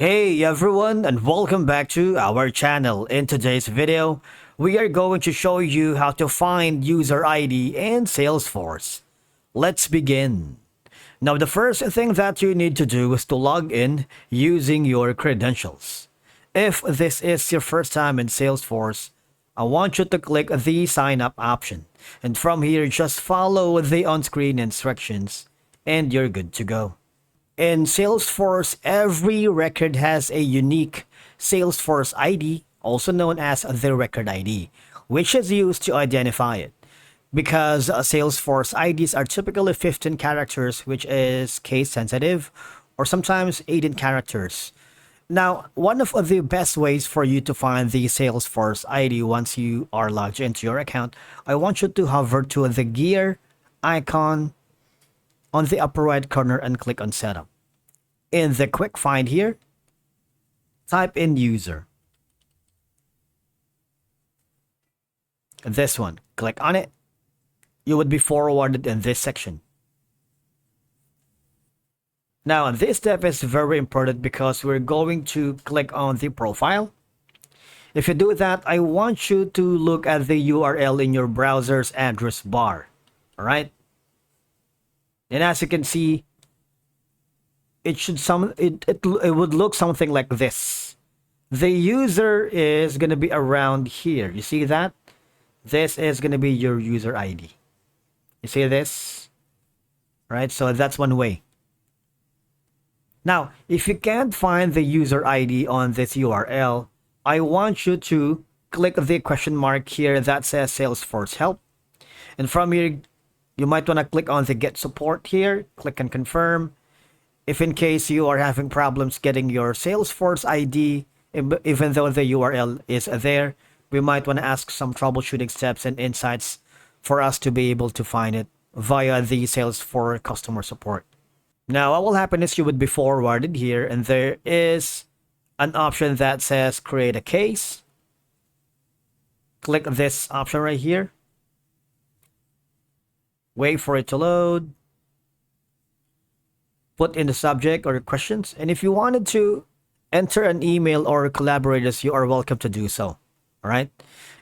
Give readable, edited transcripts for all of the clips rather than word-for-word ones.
Hey everyone, and welcome back to our channel. In today's video, we are going to show you how to find user ID in Salesforce. Let's begin. Now the first thing that you need to do is to log in using your credentials. If this is your first time in Salesforce, I want you to click the sign up option. And from here, just follow the on-screen instructions and you're good to go. In Salesforce, every record has a unique Salesforce ID, also known as the record ID, which is used to identify it. Because Salesforce IDs are typically 15 characters, which is case sensitive, or sometimes 18 characters. Now, one of the best ways for you to find the Salesforce ID once you are logged into your account, I want you to hover to the gear icon on the upper right corner and click on setup. In the quick find here, type in user. This one, click on it. You would be forwarded in this section. Now, this step is very important because we're going to click on the profile. If you do that, I want you to look at the URL in your browser's address bar. All right. And as you can see, it would look something like this. The user is going to be around here. You see that? This is going to be your user ID. You see this? Right? So that's one way. Now, if you can't find the user ID on this URL, I want you to click the question mark here that says Salesforce Help. And from here, you might want to click on the Get Support here. Click and confirm. If in case you are having problems getting your Salesforce ID, even though the URL is there, we might want to ask some troubleshooting steps and insights for us to be able to find it via the Salesforce customer support. Now, what will happen is you would be forwarded here, and there is an option that says create a case. Click this option right here. Wait for it to load. Put in the subject or questions. And if you wanted to enter an email or collaborators, you are welcome to do so. All right.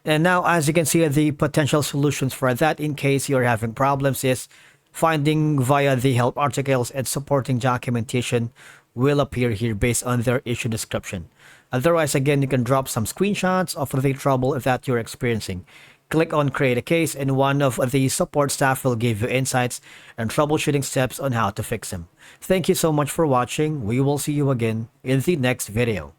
And now, as you can see, the potential solutions for that in case you're having problems is finding via the help articles and supporting documentation will appear here based on their issue description. Otherwise, again, you can drop some screenshots of the trouble that you're experiencing. Click on create a case and one of the support staff will give you insights and troubleshooting steps on how to fix them. Thank you so much for watching. We will see you again in the next video.